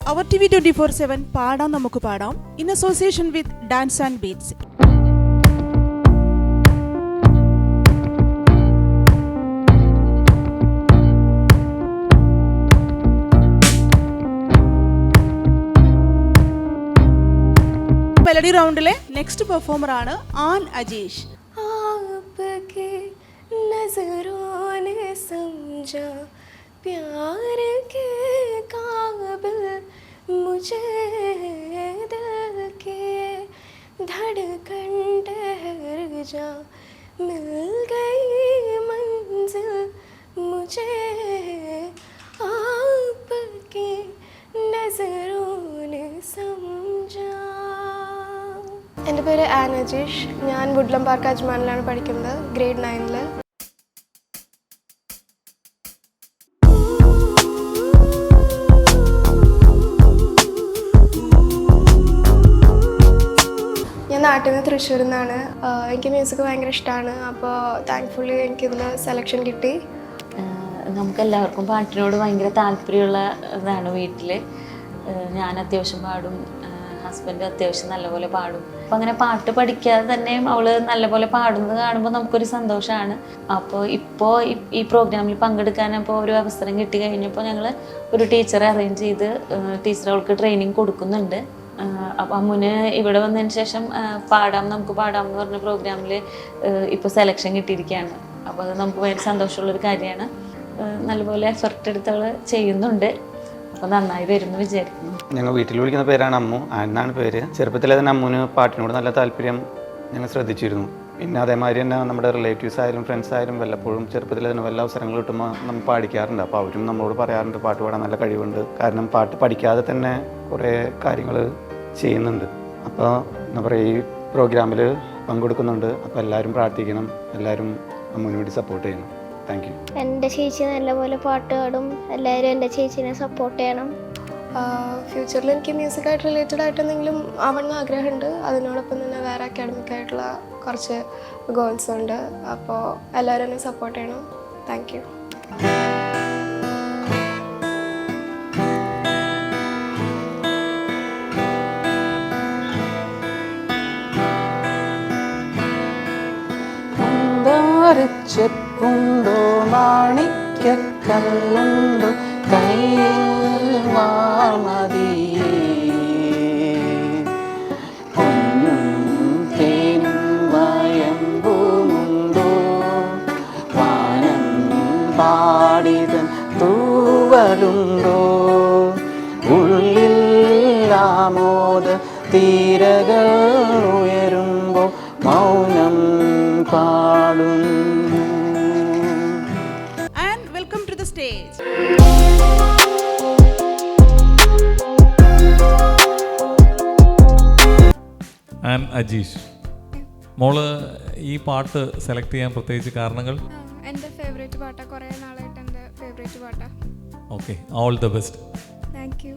അവർ TV 24/7 പാടാം നമുക്ക് പാടാം in association with Dance and Beats. Melody റൗണ്ടിലെ നെക്സ്റ്റ് പെർഫോമർ ആണ് ആൻ അജീഷ്. आपके नजरों ने समझा प्यार के काबिल मुझे दिल के धड़कन ठहर जा मिल गई मंजिल मुझे आपके नजरों ने समझा. എൻ്റെ പേര് ആൻ അജീഷ്. ഞാൻ വുഡ്ലം പാർക്ക് അജ്മാനിലാണ് പഠിക്കുന്നത്, ഗ്രേഡ് 9. ഞാൻ നാട്ടിൽ നിന്ന് തൃശ്ശൂരിൽ നിന്നാണ്. എനിക്ക് മ്യൂസിക് ഭയങ്കര ഇഷ്ടമാണ്. അപ്പോൾ താങ്ക്ഫുള്ളി എനിക്കിതിൽ സെലക്ഷൻ കിട്ടി. നമുക്കെല്ലാവർക്കും പാട്ടിനോട് ഭയങ്കര താല്പര്യമുള്ള ഇതാണ് വീട്ടിൽ. ഞാൻ അത്യാവശ്യം പാടും, ഹസ്ബൻഡ് അത്യാവശ്യം നല്ലപോലെ പാടും. അപ്പം അങ്ങനെ പാട്ട് പഠിക്കാതെ തന്നെ അവൾ നല്ലപോലെ പാടുന്നത് കാണുമ്പോൾ നമുക്കൊരു സന്തോഷമാണ്. അപ്പോൾ ഈ പ്രോഗ്രാമിൽ പങ്കെടുക്കാനപ്പോൾ ഒരു അവസരം കിട്ടി കഴിഞ്ഞപ്പോൾ ഞങ്ങൾ ഒരു ടീച്ചറെ അറേഞ്ച് ചെയ്ത് ടീച്ചർ അവൾക്ക് ട്രെയിനിങ് കൊടുക്കുന്നുണ്ട്. അപ്പം അമ്മുന് ഇവിടെ വന്നതിന് ശേഷം നമുക്ക് പാടാം എന്ന് പറഞ്ഞ പ്രോഗ്രാമിൽ ഇപ്പോൾ സെലക്ഷൻ കിട്ടിയിരിക്കുകയാണ്. അപ്പോൾ അത് നമുക്ക് ഭയങ്കര സന്തോഷമുള്ളൊരു കാര്യമാണ്. നല്ലപോലെ എഫർട്ട് എടുത്ത് അവൾ ചെയ്യുന്നുണ്ട്. അപ്പോൾ നന്നായി വരുമെന്ന് വിചാരിക്കുന്നു. ഞങ്ങൾ വീട്ടിൽ വിളിക്കുന്ന പേരാണ് അമ്മു, ആനാണ് പേര്. ചെറുപ്പത്തിലെ തന്നെ അമ്മുന് പാട്ടിനോട് നല്ല താല്പര്യം ഞങ്ങൾ ശ്രദ്ധിച്ചിരുന്നു. പിന്നെ അതേമാതിരി തന്നെ നമ്മുടെ റിലേറ്റീവ്സ് ആയാലും ഫ്രണ്ട്സ് ആയാലും വല്ലപ്പോഴും ചെറുപ്പത്തിൽ തന്നെ വല്ല അവസരങ്ങൾ കിട്ടുമ്പോൾ നമ്മൾ പാടിക്കാറുണ്ട്. അപ്പോൾ അവരും നമ്മളോട് പറയാറുണ്ട് പാട്ട് പാടാൻ നല്ല കഴിവുണ്ട്, കാരണം പാട്ട് പഠിക്കാതെ തന്നെ കുറേ കാര്യങ്ങൾ ചെയ്യുന്നുണ്ട്. അപ്പോൾ എന്താ പറയുക, ഈ പ്രോഗ്രാമിൽ പങ്കെടുക്കുന്നുണ്ട്. അപ്പോൾ എല്ലാവരും പ്രാർത്ഥിക്കണം, എല്ലാവരും അമ്മുവിന് വേണ്ടി സപ്പോർട്ട് ചെയ്യണം. Thank you. എൻ്റെ ചേച്ചി നല്ലപോലെ പാട്ട് പാടും, എല്ലാവരും എൻ്റെ ചേച്ചീനെ സപ്പോർട്ട് ചെയ്യണം. ഫ്യൂച്ചറിൽ എനിക്ക് മ്യൂസിക്കായിട്ട് റിലേറ്റഡ് ആയിട്ട് എന്തെങ്കിലും ആവണമെന്ന് ആഗ്രഹമുണ്ട്. അതിനോടൊപ്പം തന്നെ വേറെ അക്കാഡമിക് ആയിട്ടുള്ള കുറച്ച് ഗോൾസ് ഉണ്ട്. അപ്പോൾ എല്ലാവരും എന്നെ സപ്പോർട്ട് ചെയ്യണം. Thank you. ചെപ്പുണ്ടോ മാണിക്കല്ലുണ്ടോ കയ്യിൽ വാമതിയേ, പൊന്നും തേനും വയമ്പുമുണ്ടോ വാനം പാടിതൻ തൂവലുണ്ടോ, ഉള്ളിൽ ആമോദ തീരകൾ ഉയരുമ്പോ മൗനം പാടും. And welcome to the stage. An Ajeesh, മോള് ഈ പാട്ട് സെലക്ട് ചെയ്യാൻ പ്രത്യേകിച്ച് കാരണങ്ങൾ? എൻ്റെ ഫേവറേറ്റ് പാട്ടാണ്, കുറേ നാളായിട്ട് എൻ്റെ ഫേവറേറ്റ് പാട്ടാണ്. Okay, all the best. Thank you.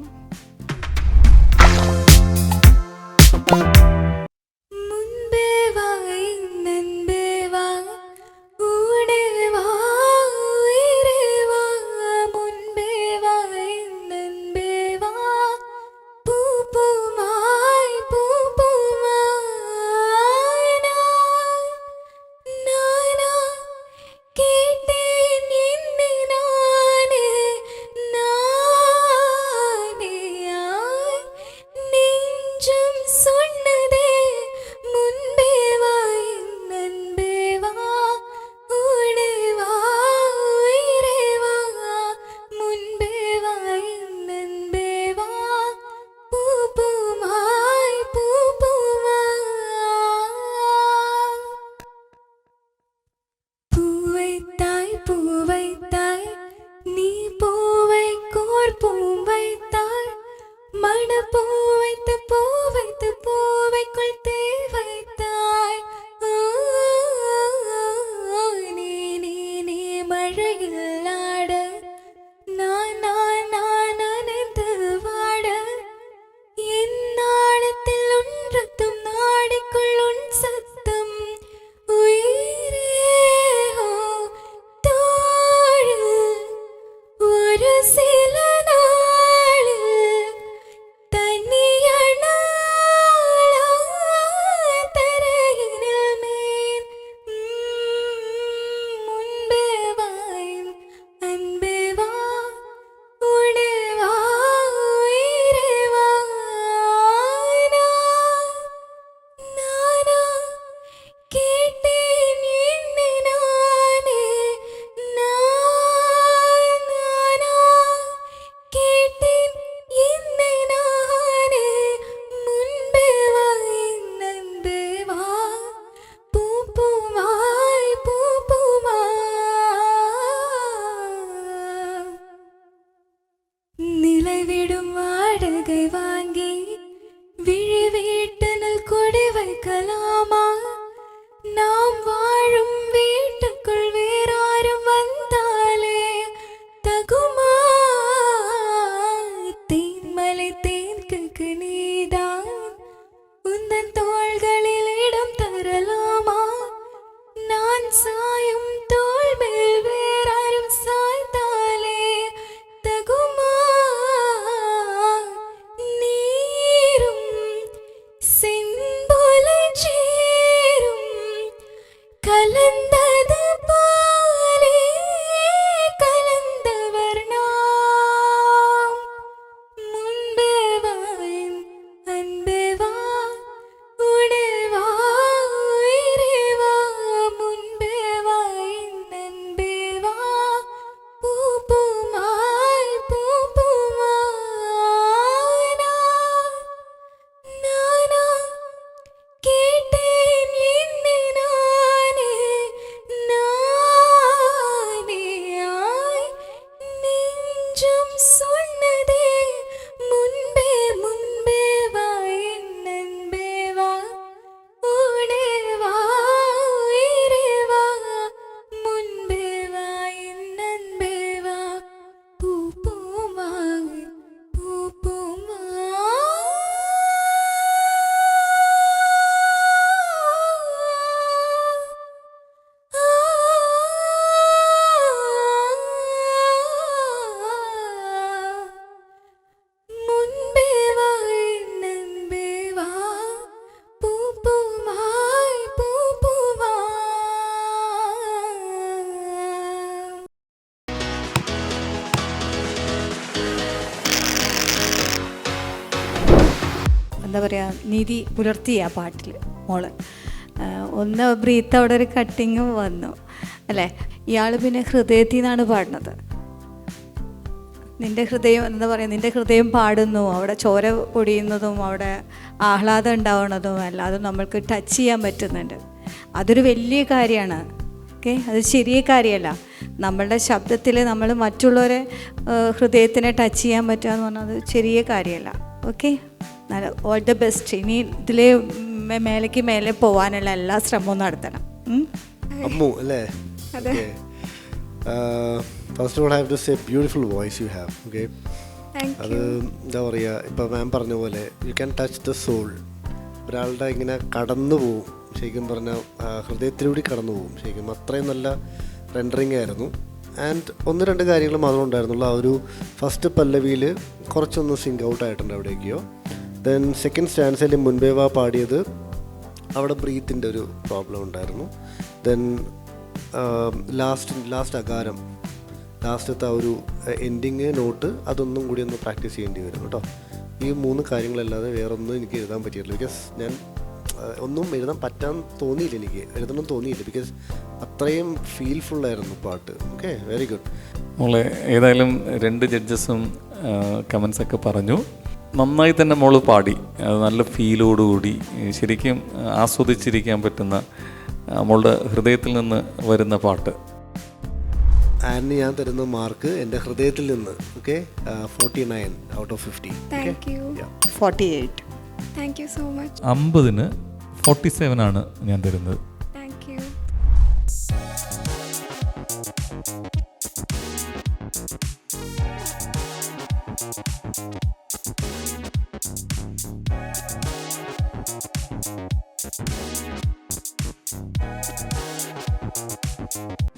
தேன்குக்கு நீதான் உந்தன் தோள்களில் இடம் தரலாமா நான் சாயும் தோள் மேல் வேறாரும் சாய்ந்தாலே தகுமா நீரும் செம்பொலை சேரும் கலந்தது பாலே கலந்தவர் நாம் முன்பே வா என் அன்பே வா உடே வா உயிரே வா முன்பே வா என் அன்பே வா பூ பூமாய் பூ பூமாய் நானா கேட்டேன் என்னை நானே நானேயாய் நெஞ்சம் சொன்னதே முன்பே முன்பே வா என் அன்பே வா ஓடே வா உயிரே வா முன்பே வா என் அன்பே வா பூ பூமாய் பூ முன்பே வா என் அன்பே வா பூ பூமாய் பூ பூவா എന്താ പറയുക, നീതി പുലർത്തി ആ പാട്ടിൽ മോള്. ഒന്ന് ബ്രീത്ത് അവിടെ ഒരു കട്ടിങ്ങും വന്നു അല്ലേ. ഇയാൾ പിന്നെ ഹൃദയത്തിൽ നിന്നാണ് പാടുന്നത്. നിൻ്റെ ഹൃദയം എന്താ പറയുക, നിൻ്റെ ഹൃദയം പാടുന്നു, അവിടെ ചോര പൊടിയുന്നതും അവിടെ ആഹ്ലാദം ഉണ്ടാവുന്നതും അല്ലാതെ നമ്മൾക്ക് ടച്ച് ചെയ്യാൻ പറ്റുന്നുണ്ട്. അതൊരു വലിയ കാര്യമാണ്. ഓക്കെ, അത് ശരിയ കാര്യമല്ല. നമ്മളുടെ ശബ്ദത്തിൽ നമ്മൾ മറ്റുള്ളവരെ ഹൃദയത്തിനെ ടച്ച് ചെയ്യാൻ പറ്റുക എന്ന് പറഞ്ഞാൽ അത് ചെറിയ കാര്യമല്ല. Okay, all the best. ഇനി ഇതിൽ മേലേക്ക് മേലെ പോകാനുള്ള എല്ലാ ശ്രമവും നടത്തണം. അമ്മു അല്ലേ? First of all have to say beautiful voice you have. Okay, അത് എന്താ പറയുക, ഇപ്പോൾ മാം പറഞ്ഞ പോലെ you can touch the soul. ഒരാളുടെ ഇങ്ങനെ കടന്നു പോവും, ശരിക്കും പറഞ്ഞാൽ ഹൃദയത്തിലൂടെ കടന്നു പോകും. ശരിക്കും അത്രയും നല്ല റെൻഡറിങ് ആയിരുന്നു. ആൻഡ് ഒന്ന് രണ്ട് കാര്യങ്ങൾ മാത്രമേ ഉണ്ടായിരുന്നുള്ളൂ. ആ ഒരു ഫസ്റ്റ് പല്ലവിയിൽ കുറച്ചൊന്ന് സിങ്ക് ഔട്ട് ആയിട്ടുണ്ട് എവിടേക്കോ. ദെൻ സെക്കൻഡ് സ്റ്റാൻസിൽ മുൻപേ വാ പാടിയത് അവിടെ ബ്രീത്തിൻ്റെ ഒരു പ്രോബ്ലം ഉണ്ടായിരുന്നു. ദെൻ ലാസ്റ്റ് അകാരം, ലാസ്റ്റത്തെ ആ ഒരു എൻഡിങ് നോട്ട് അതൊന്നും കൂടി ഒന്ന് പ്രാക്ടീസ് ചെയ്യേണ്ടി വരും കേട്ടോ. ഈ മൂന്ന് കാര്യങ്ങളല്ലാതെ വേറൊന്നും എനിക്ക് എഴുതാൻ പറ്റിയിട്ടില്ല. ബിക്കോസ് ഞാൻ ഒന്നും എഴുതാൻ പറ്റാൻ തോന്നിയില്ല, എനിക്ക് എഴുതണം തോന്നിയില്ല. ബിക്കോസ് അത്രയും ഫീൽഫുള്ളായിരുന്നു പാട്ട്. Okay, very good. മോളെ ഏതായാലും രണ്ട് ജഡ്ജസും കമൻസൊക്കെ പറഞ്ഞു. നന്നായി തന്നെ മോള് പാടി, നല്ല ഫീലോടുകൂടി ശരിക്കും ആസ്വദിച്ചിരിക്കാൻ പറ്റുന്ന മോളുടെ ഹൃദയത്തിൽ നിന്ന് വരുന്ന പാട്ട്. ആൻഡ് ഞാൻ തരുന്ന മാർക്ക് എൻ്റെ ഹൃദയത്തിൽ നിന്ന്. Okay, 49 out of 50. Thank you. 48. Thank you so much. 50-ന് 47 ആണ് ഞാൻ തരുന്നത്. Thank you.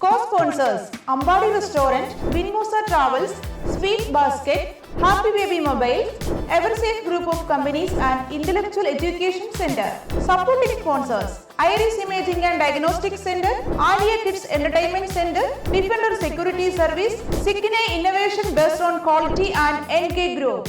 Co-sponsors Ambadi Restaurant, Vinmosa Travels, Sweet Basket, Happy Baby Mobiles, Eversafe Group of Companies and Intellectual Education Center. Supporting sponsors Iris Imaging and Diagnostic Center, Alia Kids Entertainment Center, Defender Security Service, Sikine Innovation based on quality and NK Group.